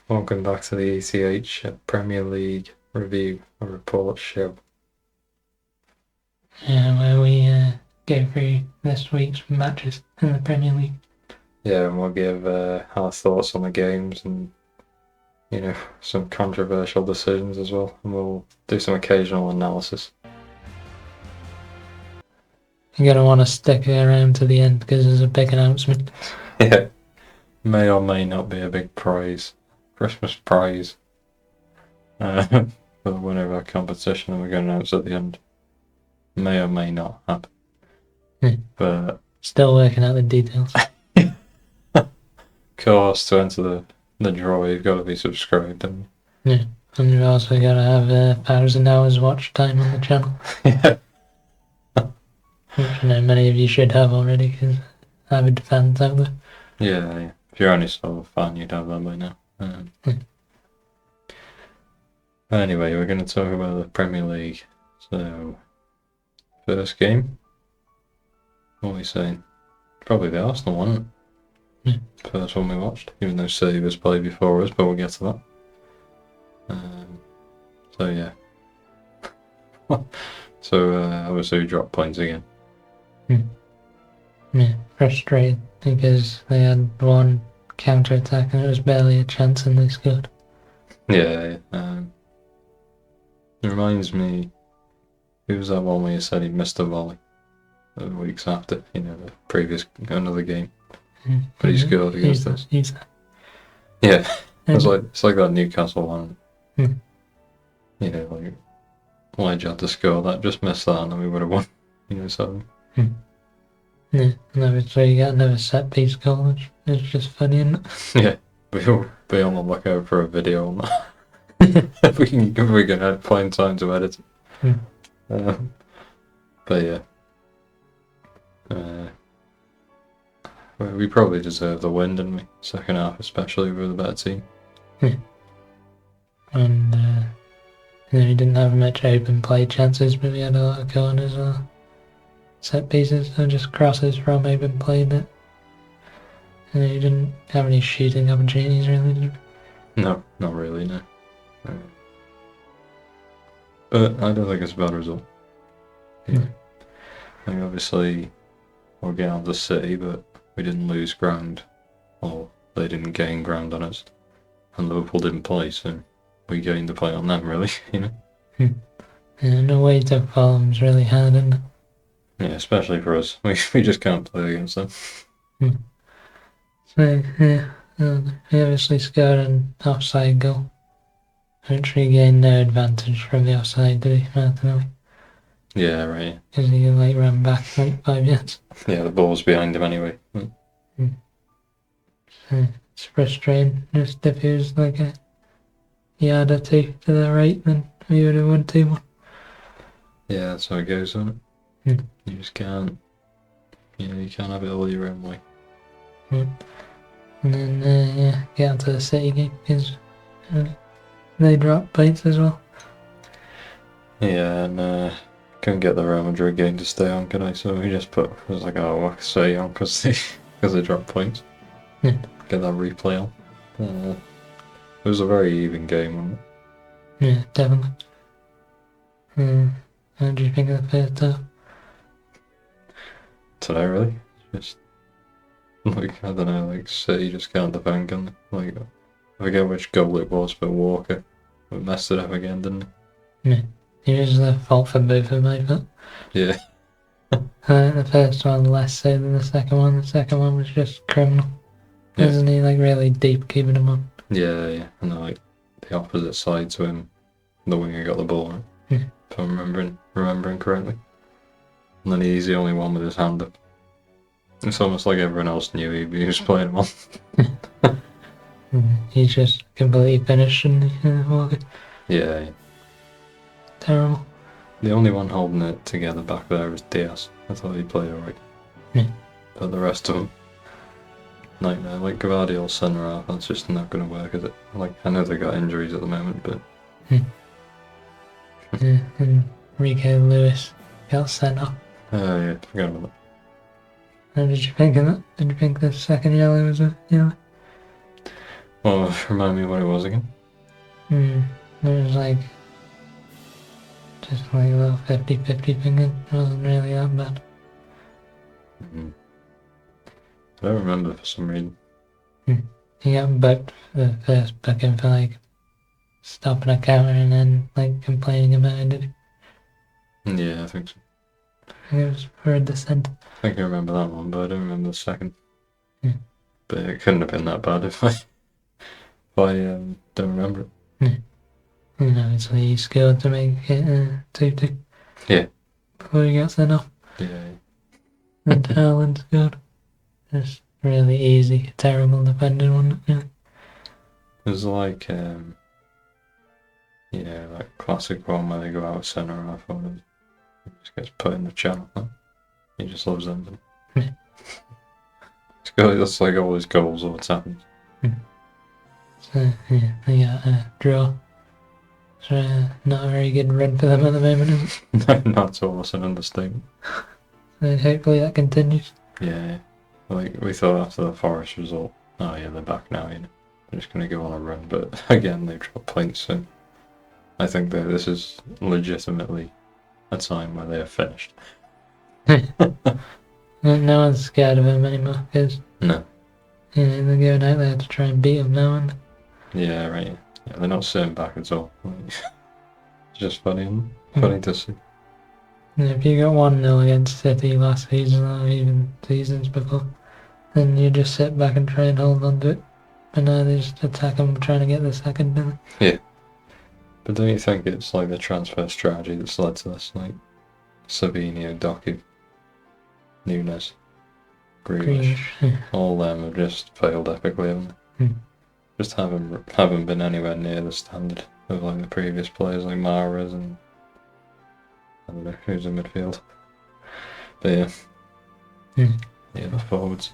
Welcome back to the ECH Premier League review or report show. Where we go through this week's matches in the Premier League. Yeah, and we'll give our thoughts on the games and, some controversial decisions as well. And we'll do some occasional analysis. You're going to want to stick around to the end because there's a big announcement. Yeah, may or may not be a big prize, Christmas prize, for the winner of our competition that we're going to announce at the end. May or may not happen. But still working out the details. Of course, to enter the draw, you've got to be subscribed, haven't you? Yeah, and you've also got to have 1,000 hours watch time on the channel. Yeah. Which many of you should have already because avid fans out there. Yeah. If you're only sort of a fan, you'd have that by now. Anyway, we're going to talk about the Premier League. So, first game. What are we saying? Probably the Arsenal one, isn't it? Yeah. First one we watched, even though City was played before us, but we'll get to that. So yeah. So obviously we dropped points again. Yeah, frustrated because they had one counter attack and it was barely a chance and they scored. Yeah. It reminds me, who was that one where you said he missed a volley the weeks after, the previous another game. But he scored against us. Yeah. It's like that Newcastle one. Like Ledge had to score that, just missed that and then we would have won. So yeah, and obviously you got another set piece goal, which is just funny, isn't it? Yeah. We'll be on the lookout for a video on that. if we can find time to edit it. But yeah. We probably deserved the win, didn't we? Second half especially, we were the better team. And we didn't have much open play chances, but we had a lot of corners or set pieces and just crosses from open play that you didn't have any shooting opportunities really, did you? No, not really, no. But I don't think it's a bad result. I think obviously we'll get on to City, but we didn't lose ground, or they didn't gain ground on us, and Liverpool didn't play, so we gained the play on them, really, And the way to form's really hard, isn't it? Yeah, especially for us. We just can't play against them. So, yeah, we obviously scored an offside goal, which we gained no advantage from the offside, did he, Martinelli? Yeah, right. Because he ran back like 5 yards. Yeah, the ball's behind him anyway. So it's frustrating. Just if he was like a yard or two to the right, then we would have won 2-1. Yeah, that's how it goes, isn't it? You just can't. You can't have it all your own way. And then get onto the City game because they dropped points as well. Yeah, and couldn't get the Real Madrid game to stay on, could I? So we just put, it was like, oh, we'll stay on because they dropped points. Get that replay on. It was a very even game, wasn't it? Yeah, definitely. How do you think of the first half? Today, really? Just, I don't know, City just can't defend, can they? I forget which goal it was, but Walker messed it up again, didn't he? Yeah. It was the fault for both of them, I thought. Yeah. The first one less so than the second one. The second one was just criminal. Yeah. Isn't he really deep keeping him on? Yeah. And the opposite side to him, the winger got the ball, right? Yeah. If I'm remembering correctly. And then he's the only one with his hand up. It's almost like everyone else knew he was playing him on. He's just completely finished and Walker. Yeah. Terrible. The only one holding it together back there is Diaz. I thought he played alright. Yeah. But the rest of them, nightmare. Like Gvardiol's centre half, that's just not going to work, is it? I know they got injuries at the moment, but. Yeah, and Rico Lewis got sent off. Oh yeah, forgot about that. How did you think of that? Did you think the second yellow was a yellow? Well, remind me what it was again. It was like just like a little 50-50 thing. It wasn't really that bad. Mm-hmm. I don't remember for some reason. He got booked for the first booking for like stopping a counter and then like complaining about it. Did he? Yeah, I think so. It was for a descent. I think I remember that one, but I don't remember the second. Yeah. But it couldn't have been that bad if I don't remember it. Yeah. And obviously he scored to make it 2-2. Yeah. Before he got sent off. Yeah. And Haaland scored. Just really easy, terrible defending, wasn't it? Really? It was like, like classic one where they go out centre half and he just gets put in the channel. Huh? He just loves them. Yeah. That's like all his goals or what's happened. So, yeah, they got a draw. So, not a very good run for them at the moment, is it? No, not at all. That's an understatement. So, hopefully that continues. Yeah. Like, we thought after the Forest result, oh yeah, they're back now, you know. They're just going to go on a run. But again, they've dropped points, so I think that this is legitimately a time where they are finished. No one's scared of him anymore, because No. they're going out there to try and beat him now, and Yeah, right. Yeah, they're not sitting back at all. It's just funny to see. if you got 1-0 against City last season, or even seasons before, then you just sit back and try and hold on to it. But now they just attack him, trying to get the second, don't they? Yeah. But don't you think it's like the transfer strategy that's led to this? Like Savino, Doku, Nunes, Grealish, Yeah. all them have just failed epically, haven't they? Just haven't been anywhere near the standard of like the previous players like Mahrez and I don't know who's in midfield. But yeah, the forwards.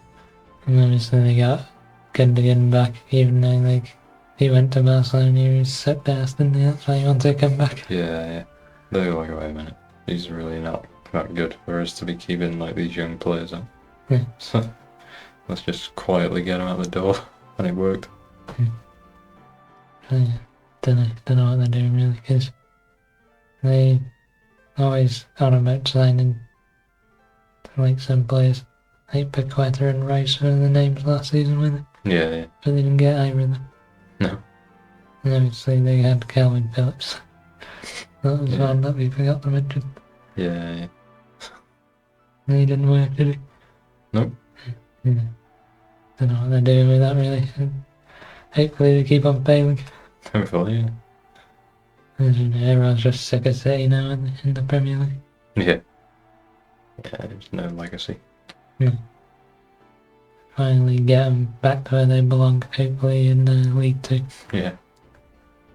And obviously they got Gundogan back, even though like he went to Barcelona, he was set past, and that's why he wanted to come back. Yeah. They're like, wait a minute, he's really not that good for us to be keeping like these young players out. Yeah. So let's just quietly get him out the door, and it worked. So, yeah, don't know what they're doing really, because they always on about signing like some players, like Paqueta and Rice were the names last season, weren't they? Yeah. But they didn't get either of them. No. And obviously they had Calvin Phillips. That was one that we forgot to mention. Yeah. And he didn't work, did he? Nope. Yeah. Don't know what they're doing with that really. And hopefully they keep on failing. Hopefully, yeah. Everyone's just sick of City now in the Premier League. Yeah. Yeah, there's no legacy. Finally get them back to where they belong, hopefully in League 2. Yeah.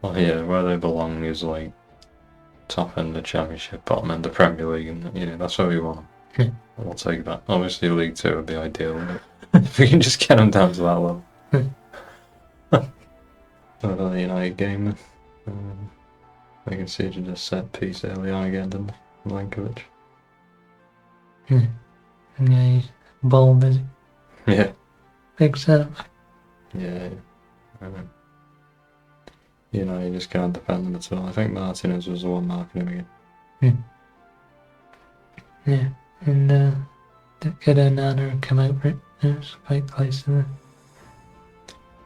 Well, yeah, where they belong is like top end of Championship, bottom end of Premier League, and that's where we want them. We'll take that. Obviously, League 2 would be ideal, but if we can just get them down to that level. Another United game. I can see you just set piece early on again, didn't they? Milankovic. Yeah, he's bold, is he? Yeah. Big setup. Yeah. You just can't defend them at all. I think Martinez was the one marking him again. Yeah, and could Nana have come out for it? It was quite close to the...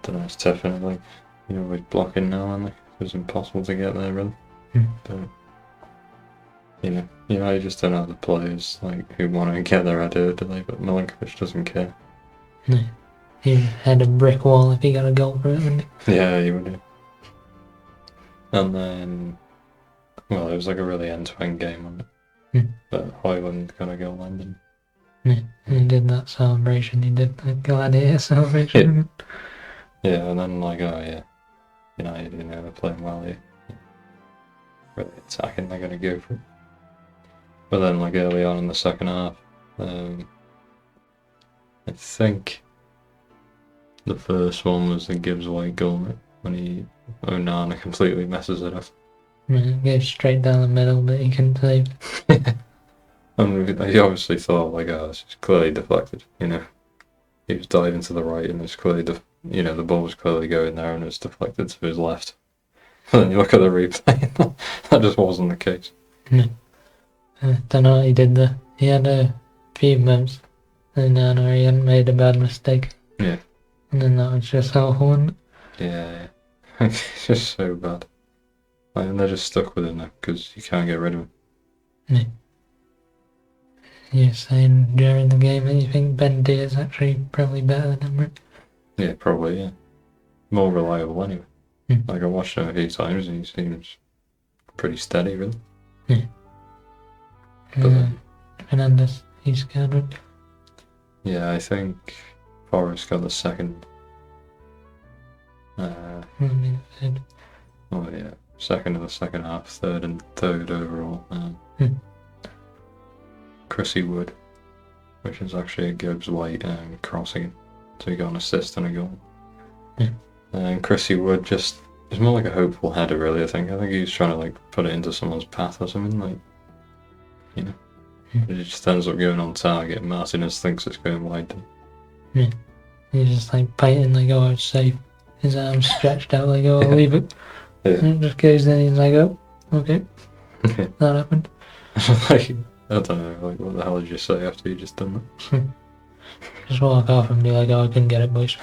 Don't know, it's tough, and like, we're blocking now, aren't we? It was impossible to get there, really. But, you just don't have the players like who want to get their head out, do they? But Milankovic doesn't care. No. He had a brick wall if he got a goal for it, wouldn't he? Yeah, he would do. And then, well, it was like a really end-to-end game, wasn't it? But Hoyland got a goal ending. Yeah, he did that celebration, he did the gladiator celebration. Yeah, and then like, they're playing well here. Really attacking, they're going to go for it. But then like early on in the second half, I think the first one was the Gibbs White goal, right? When Onana completely messes it up. Goes straight down the middle, but he couldn't save. And he obviously thought, like, this is clearly deflected, He was diving to the right and it's clearly you know, the ball was clearly going there and it was deflected to his left. And then you look at the replay, that just wasn't the case. No. Don't know what he did there. He had a few moments in there where he hadn't made a bad mistake. Yeah. And then that was just awful, wasn't it? Yeah. It's just so bad. Like, and they're just stuck with him now because you can't get rid of him. Yeah. You're saying during the game that you think Ben D is actually probably better than him, right? Yeah, probably, yeah. More reliable anyway. Mm. Like, I watched him a few times and he seems pretty steady, really. Yeah. But then, Fernandez, he's scared, right? yeah, I think Forrest got the second. Oh yeah, second of the second half, third and third overall. Chrissy Wood, which is actually a Gibbs White crossing, so he got an assist and a goal. Yeah. And Chrissy Wood just is more like a hopeful header, really. I think he was trying to like put it into someone's path or something, like, you know. It just ends up going on target. And Martinez thinks it's going wide. Then. Yeah. He's just like biting, like, oh, it's safe. His arms stretched out, like, oh, I'll leave it. Yeah. And it just goes in, he's like, oh, okay. That happened. Like, I don't know, like, what the hell did you say after you just done that? Just walk off and be like, oh, I couldn't get it, boys.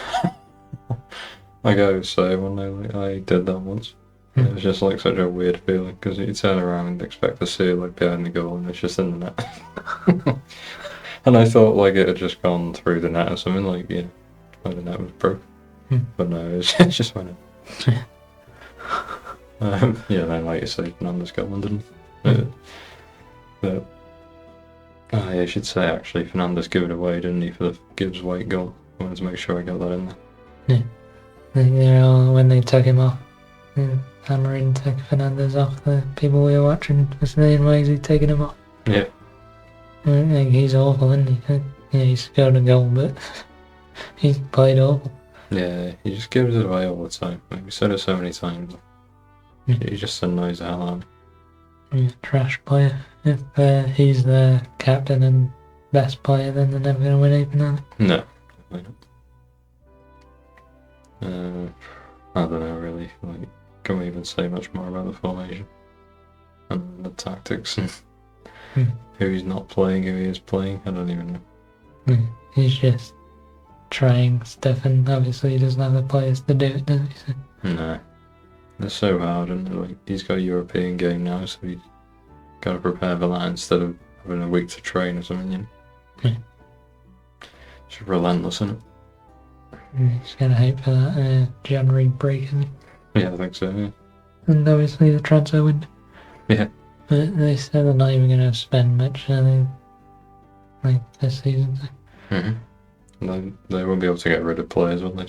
Like I was saying one day, like, I did that once. It was just like such a weird feeling because you turn around and expect to see it like behind the goal and it's just in the net. And I thought like it had just gone through the net or something, like, you know, like the net was broke. But no, it just went in. Yeah, then like you say, Fernandez got one, didn't he? But I should say actually, Fernandez gave it away, didn't he, for the Gibbs White goal? I wanted to make sure I got that in there. Yeah. They're all, when they took him off, Amarin took Fernandez off, the people we were watching were saying, why is he taking him off? Yeah. Like, he's awful, isn't he? Yeah, he scored a goal, but he's played awful. Yeah, he just gives it away all the time. Like we said it so many times. He just annoys the hell out of me. Yeah, trash player. If he's the captain and best player, then they're never going to win anything, are they? No, definitely not. I don't know really. Like, can we even say much more about the formation and the tactics and who he's not playing, who he is playing? I don't even know. He's just trying stuff, and obviously he doesn't have the players to do it, does he? So. No, it's so hard, and like he's got a European game now, so he's got to prepare for that instead of having a week to train or something. You know? It's relentless, isn't it? He's going to hope for that January break, isn't he? Yeah, I think so. Yeah. And obviously the transfer window. Yeah. But they said they're not even going to spend much, like this season. So. They won't be able to get rid of players, will they?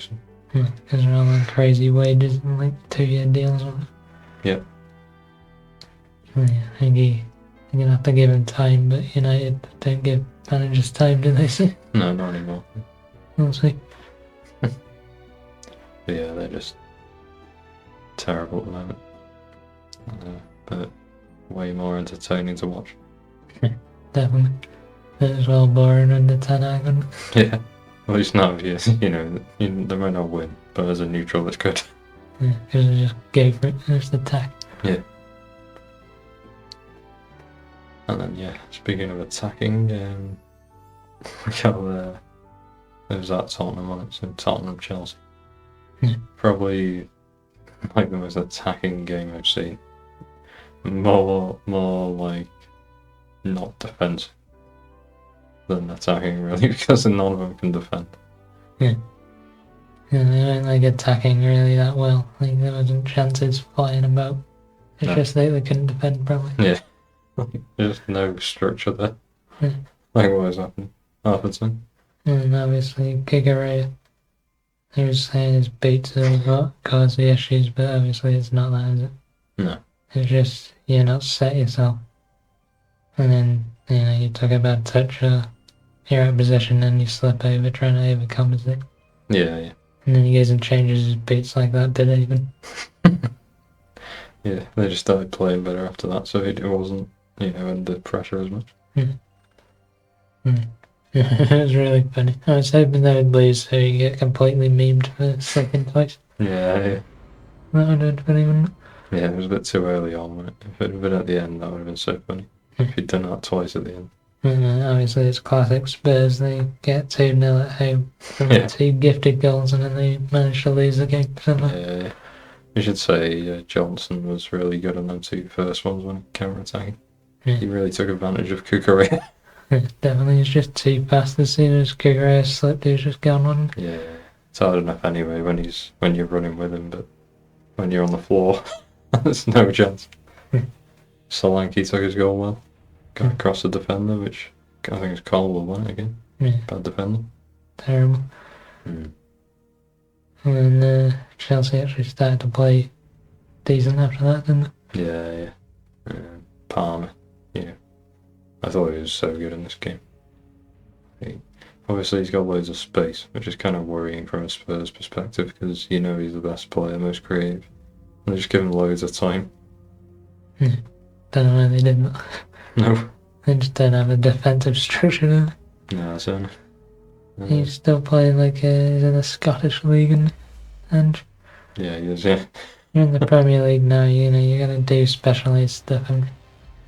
Because they're all on crazy wages and like 2-year deals on it. Yeah. Yeah, I think you're going to have to give him time, but United don't give managers time, do they? So. No, not anymore. We'll see. But yeah, they're just terrible at the moment. But way more entertaining to watch. Definitely. It was well boring under 10 Hag. Yeah. At least now, yes, they might not win, but as a neutral, it's good. Yeah, because they just go for it, just attack. Yeah. And then, yeah, speaking of attacking, we got there's that Tottenham one, it's in Tottenham-Chelsea. Probably like the most attacking game I've seen. More like not defensive than attacking, really, because none of them can defend. Yeah, they don't like attacking really that well. Like there wasn't chances flying about. It's just they couldn't defend properly. Yeah. There's no structure there. Yeah. Like what is happening? Half the time. And obviously Gigaray, he was saying his beats have got cause the issues, but obviously it's not that, is it? No. It's just you're not set yourself. And then, you took a bad touch or you're out of position and you slip over trying to overcompensate. Yeah. And then he goes and changes his beats like that, did it even? Yeah, they just started playing better after that, so it wasn't, under pressure as much. It was really funny. I was hoping they would lose so you get completely memed for second twice. Yeah, That would have been funny, wouldn't it? yeah, it was a bit too early on, wasn't it? If it had been at the end, that would have been so funny. If he'd done that twice at the end. Obviously, it's classic Spurs. They get 2-0 at home from Yeah. 2 gifted goals and then they manage to lose the game. Yeah. You should say Johnson was really good on them 2 first ones when counter-attacking. Yeah. He really took advantage of Kukurea. Definitely, it's just too fast. As soon as Kukurea slipped, he was just gone on. Yeah, it's hard enough anyway when you're running with him, but when you're on the floor, there's no chance. Solanke took his goal well. Got across the defender, which I think is Caldwell won it again. Yeah. Bad defender. Terrible. And then Chelsea actually started to play decent after that, didn't they? Yeah. Palmer, yeah. I thought he was so good in this game. Obviously, he's got loads of space, which is kind of worrying from a Spurs perspective because he's the best player, most creative. And they just give him loads of time. Yeah. Don't know why they did that. No. They just don't have a defensive structure, do they? No, so. He's still playing like he's in the Scottish League and Yeah, he is, yeah. you're in the Premier League now, you gotta do specialised stuff and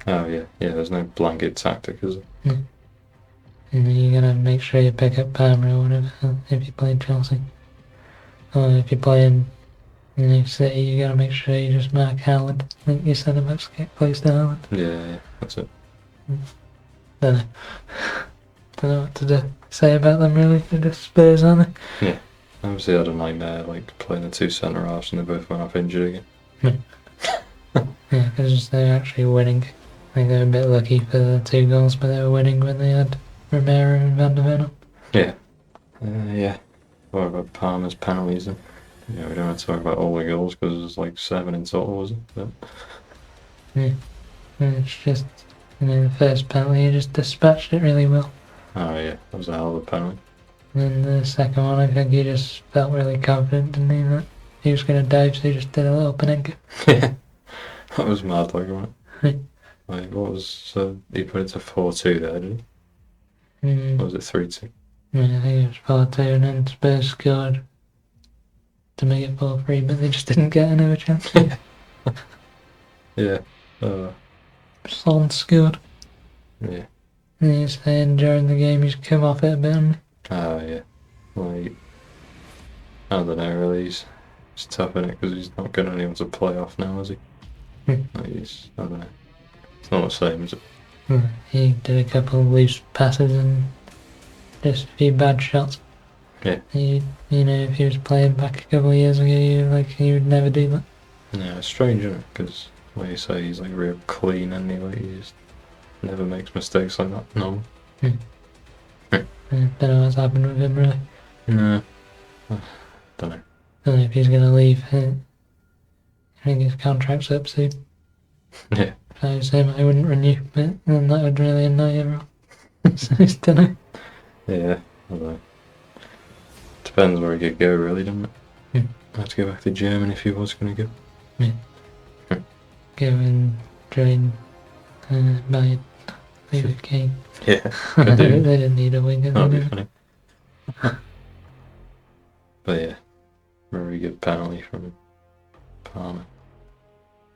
Oh, yeah, there's no blanket tactic, is there? and then you gotta make sure you pick up Palmer or whatever if you play Chelsea. Or if you're playing City, you gotta make sure you just mark Haaland. I think your centre backs get close to Haaland. Yeah, that's it. Don't know. Don't know what to say about them really. They're just Spurs, aren't they? Yeah. Obviously, I had a nightmare playing the 2 centre halves and they both went off injured again. Yeah, because they're actually winning. I think they were a bit lucky for the 2 goals, but they were winning when they had Romero and Van der Ven up. Yeah. Yeah. What about Palmer's penalties then? Yeah, we don't have to talk about all the goals because there's 7 in total, was it? But... Yeah. And it's just, the first penalty, he just dispatched it really well. Oh yeah, that was a hell of a penalty. And then the second one, I think he just felt really confident, didn't he? That he was going to dive, so he just did a little Panenka. Yeah. That was mad, wasn't it? What was... he put it to 4-2 there, did he? Or was it 3-2? Yeah, I think it was 4-2, and then Spurs scored to make it 4-3, but they just didn't get another chance. Yeah. Son scored. Yeah. And he's saying during the game he's come off it a bit. Oh yeah. I don't know really, it's tough in it because he's not got anyone to play off now, is he? I don't know. It's not the same, is it? He did a couple of loose passes and just a few bad shots. Yeah. If he was playing back a couple of years ago, he would never do that. Yeah, it's strange, isn't it? Because like you say, he's real clean and he just never makes mistakes like that. No. I don't know what's happened with him really. No. Don't know. I don't know if he's going to leave. I think his contract's up soon. Yeah. If I was him, I wouldn't renew, but then that would really annoy everyone. So I don't know. Yeah, I don't know. Depends where he could go, really, doesn't it? Yeah. Have to go back to Germany if he was going to go. Yeah. Go and join Bayern. Leave it Kane. Yeah. They didn't need a winger. That'd be funny. But yeah, very good penalty from Palmer.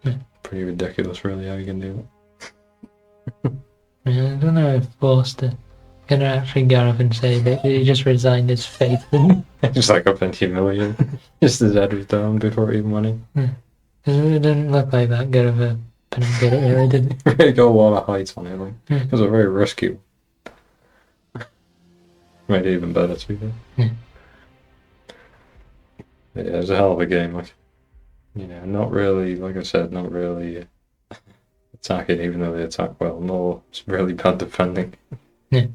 Yeah. Pretty ridiculous, really, how you can do that. Yeah, I don't know if Forster could have actually gone up and said that he just resigned his faith. Just up and humiliated. Just his head was down before he even went in. Yeah. Because it didn't look like that good of a penalty, it really did it? Really got a lot of height on it. It was a very risky one. Made it even better, to be fair. Yeah. Yeah, it was a hell of a game. Not really, like I said, not really attacking, even though they attack well. No, it's really bad defending. Yeah.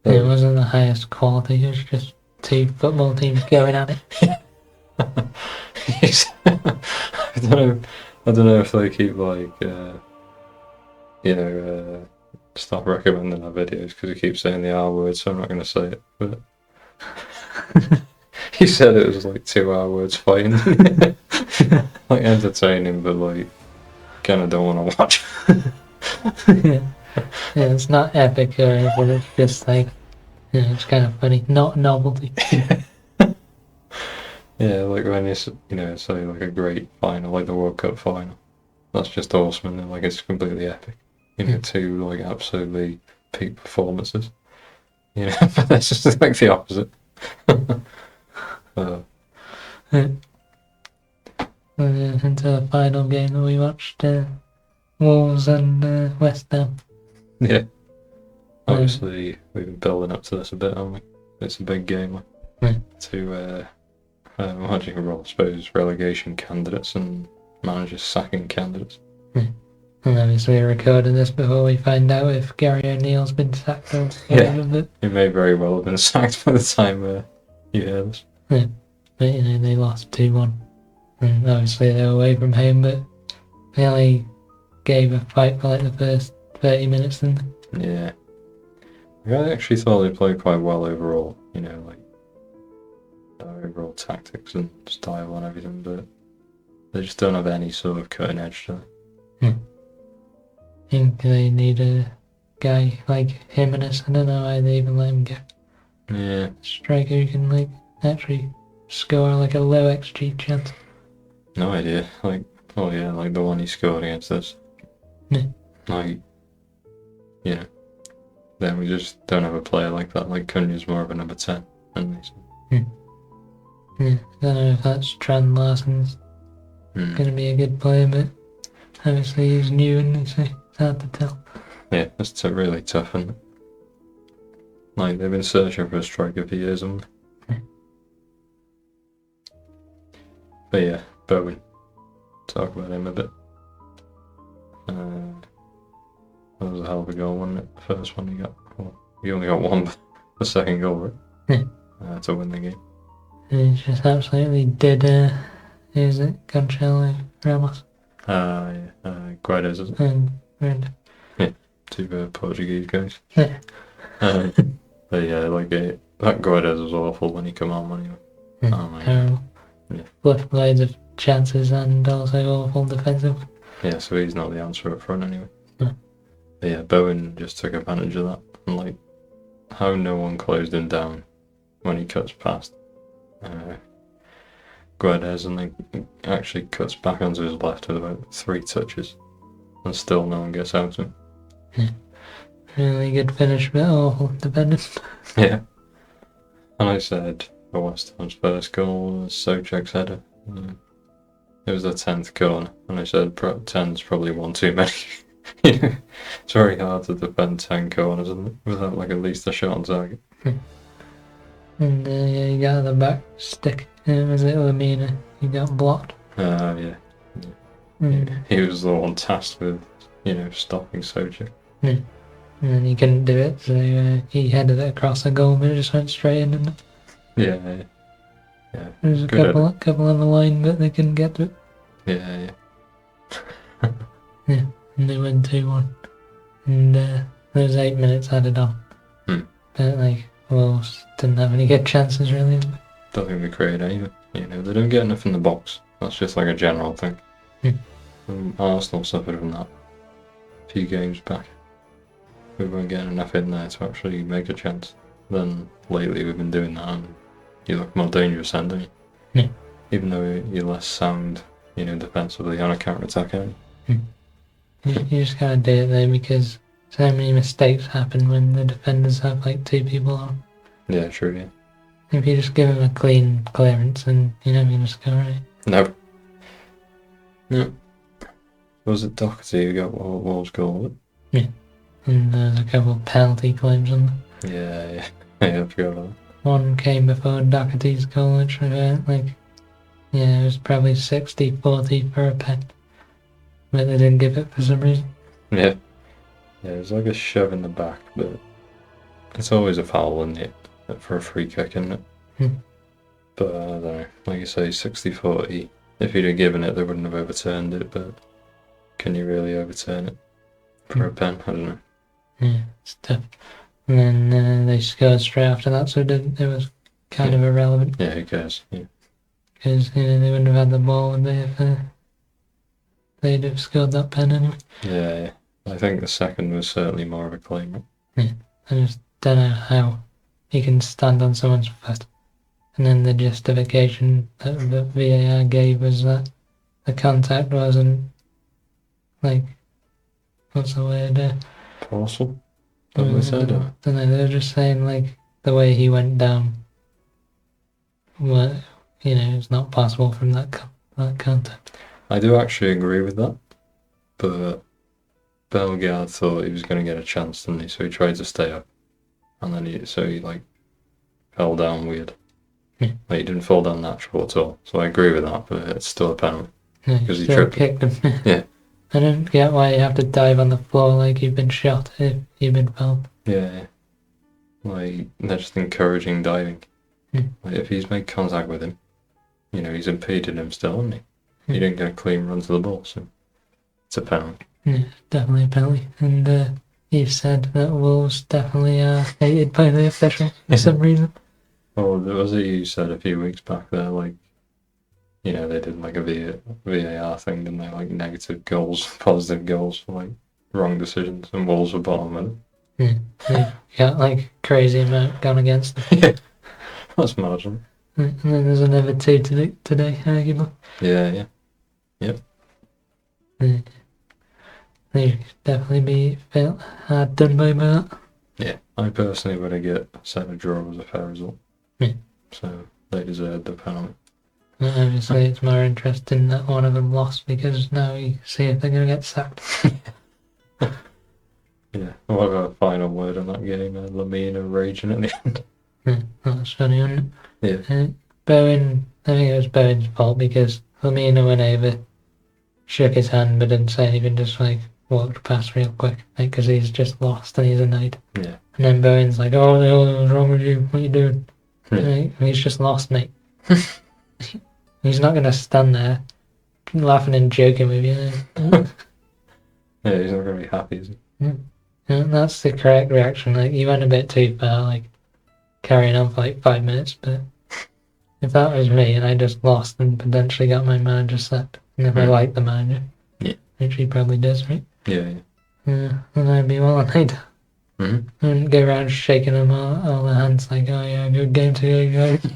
It wasn't the highest quality, it was just 2 football teams going at it. I don't know if they keep stop recommending our videos because he keeps saying the R word, so I'm not going to say it. But he said it was 2 R words fighting, entertaining, but kind of don't want to watch. Yeah, it's not epic or anything. It's just Yeah, it's kind of funny. Not novelty. Yeah, like when it's, say like a great final, like the World Cup final. That's just awesome, and like it's completely epic. Two like absolutely peak performances. But that's just like the opposite. Into the final game that we watched, Wolves and West Ham. Yeah. Obviously, we've been building up to this a bit, haven't we? It's a big game to what do you roll? I suppose relegation candidates and managers sacking candidates. And obviously we recorded this before we find out if Gary O'Neill's been sacked or whatever. He may very well have been sacked by the time you hear this. But they lost 2-1. And obviously they were away from home, but they only gave a fight for like the first 30 minutes, didn't they? Yeah. I actually thought they played quite well overall, like overall tactics and style and everything, but they just don't have any sort of cutting edge to them. I think they need a guy like Jimenez. I don't know why they even let him go. Yeah. Striker who can actually score like a low XG chance. No idea. Like the one he scored against us. Yeah. Then we just don't have a player like that. Like Cunha's more of a number 10. Yeah, I don't know if that's Trent Larson's going to be a good player, but obviously he's new and so it's hard to tell. Yeah, that's really tough, isn't it? Like, they've been searching for a striker for years, haven't they? But yeah, Bowen. Talk about him a bit. That was a hell of a goal, wasn't it? The first one he got. Well, he only got one, but the second goal, right? To win the game. He just absolutely did, is it Gonçalo Ramos? Guedes, is it? And Two Portuguese guys. Yeah. But yeah, that Guedes was awful when he come on, wasn't he? Terrible. Yeah. Left loads of chances and also awful defensive. Yeah, so he's not the answer up front anyway. Yeah. But yeah, Bowen just took advantage of that, and how no one closed him down when he cuts past Guedes, and then actually cuts back onto his left with about 3 touches, and still no one gets out to him. Yeah. Really good finish, but awful defending. Yeah. And I said the West Ham's first goal was Souček's header. It was the 10th corner, and I said 10's probably one too many. It's very hard to defend 10 corners, isn't it? Without at least a shot on target. And you got the back stick. Was it Lamina? He got blocked. Yeah. He was the one tasked with, stopping Souček. Yeah. And then he couldn't do it, so he headed it across the goal, but it just went straight in, didn't it? Yeah. There was a couple on the line, but they couldn't get to it. Yeah. Yeah, and they went 2-1. And there was 8 minutes added on. But Wolves didn't have any good chances really. Don't think they created anything. They don't get enough in the box. That's just a general thing. Arsenal suffered from that a few games back. We weren't getting enough in there to actually make a chance. Then lately we've been doing that, and you look more dangerous then, don't you? Yeah. Even though you're less sound, defensively on a counter-attack end. You just gotta do it though, because so many mistakes happen when the defenders have 2 people on. Yeah, true, yeah. If you just give them a clean clearance, and you're not gonna score, right? No. Was it Doherty who got Wolves' goal? Yeah. And there's a couple of penalty claims on them. Yeah, I forgot about that. One came before Doherty's goal, which it was probably 60-40 for a pen. But they didn't give it for some reason. Yeah. Yeah, it was a shove in the back, but it's always a foul, isn't it? For a free kick, isn't it? But I don't know. Like you say, 60-40. If he'd have given it, they wouldn't have overturned it, but can you really overturn it for a pen? I don't know. Yeah, it's tough. And then they scored straight after that, so it was kind of irrelevant. Yeah, who cares? Yeah. Because they wouldn't have had the ball, would they, if they'd have scored that pen anyway. Yeah. I think the second was certainly more of a claim. Yeah, I just don't know how he can stand on someone's foot. And then the justification that the VAR gave was that the contact wasn't, like, what's the word? Parcel? That they said? I don't know, they were just saying, like, the way he went down, well, it's not possible from that contact. I do actually agree with that, but Bellegarde thought he was going to get a chance, didn't he? So he tried to stay up, and then he fell down weird. Yeah. Like, he didn't fall down natural at all. So I agree with that, but it's still a penalty. Yeah, because he still tripped kicked him. Yeah. I don't get why you have to dive on the floor like you've been shot if you've been fouled. Yeah. Like, they're just encouraging diving. Like, if he's made contact with him, he's impeded him still, hasn't he? He didn't get a clean run to the ball, so it's a penalty. Yeah, definitely a penalty. And you've said that Wolves definitely are hated by the official for some reason. Well, there was you said a few weeks back there, like, they did like a VAR thing, didn't they? Like negative goals, positive goals for like wrong decisions, and Wolves were bottom of it. Yeah, they got like crazy amount gone against them. Yeah, that's marginal. And then there's another 2 today, arguably. Yeah. Yep. They definitely felt hard done by that. Yeah, I personally would have said a draw was a fair result. Yeah. So they deserved the penalty. Obviously, it's more interesting that one of them lost because now you see if they're going to get sacked. Yeah. What about a final word on that game? Lamina raging at the end. Yeah, that's funny, wasn't it? Yeah. Bowen, I think it was Bowen's fault because Lamina went over, shook his hand, but didn't say anything, just like walked past real quick, because he's just lost and he's annoyed. Yeah. And then Bowen's like, "Oh, the hell was wrong with you? What are you doing?" Yeah. He's just lost, mate. He's not going to stand there laughing and joking with you. Yeah, he's not going to be happy, is he? And that's the correct reaction. Like, you went a bit too far, like, carrying on for like 5 minutes, but if that was me and I just lost and potentially got my manager sacked, and if I like the manager, which he probably does, right? Yeah. Then I'd be well annoyed. And go around shaking them all the hands like, "Oh yeah, good game today, guys."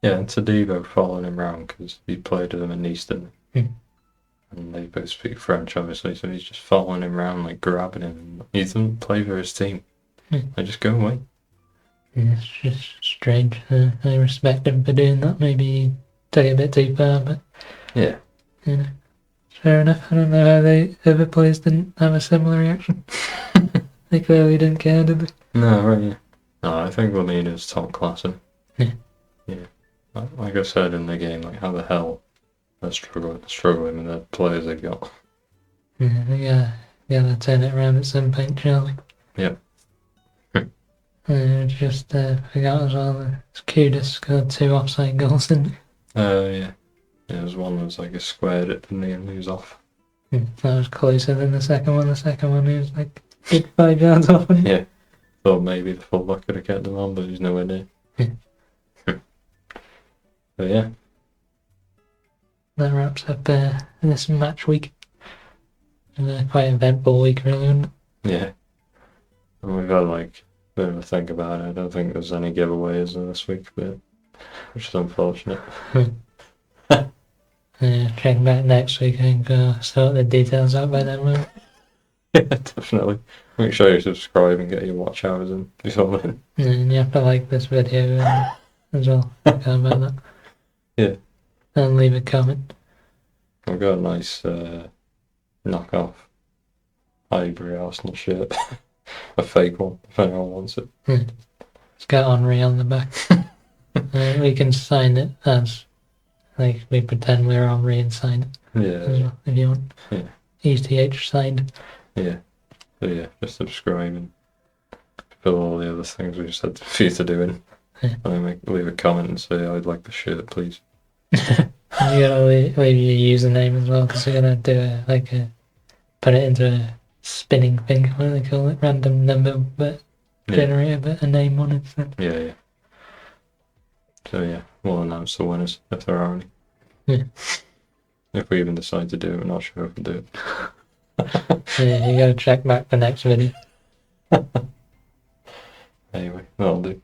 Yeah, and Tadibo following him around because he played with him in Easton. And they both speak French, obviously, so he's just following him around, like grabbing him. He doesn't play for his team. They just go away. Yeah, it's just strange. I respect him for doing that. Maybe he took it a bit too far, but yeah, fair enough. I don't know how the other players didn't have a similar reaction. They clearly didn't care, did they? No, right, yeah. No, I think Lamina's top class. Yeah. Like I said in the game, like how the hell they're struggling with the players they've got. Yeah, gotta turn it around at some point, surely. Yep. Just forgot as well, Kudus scored 2 offside goals, didn't he? Yeah. There was one that was like a squared it, didn't he, and he was off. That was closer than the second one. The second one, he was like 5 yards off. Yeah. Thought maybe the fullback could have kept him on, but he's nowhere near. But yeah. That wraps up this match week. Quite eventful week, really, wasn't it? Yeah. And we've had like a bit of a think about it. I don't think there's any giveaways this week, but which is unfortunate. Check back next week and sort the details out by then, will Yeah, definitely. Make sure you subscribe and get your watch hours in before then. And you have to like this video as well. Forgot about that. Yeah. And leave a comment. I've got a nice knockoff Highbury Arsenal shirt. A fake one, if anyone wants it. It's got Henri on the back. We can sign it as, like, we pretend we're Henri and sign it. Yeah. Well, if you want. Yeah. ETH signed. Yeah. So yeah, just subscribe and fill all the other things we've said for you to do in. And leave a comment and say, "I'd like the shirt, please." And you gotta leave your username as well, because you're gonna do put it into a spinning thing. What do they call it? Random number, but generate a name on it. So. Yeah. So yeah, we'll announce the winners if there are any. Yeah. If we even decide to do it, we're not sure if we'll do it. Yeah, you gotta check back the next video. Anyway, that'll do.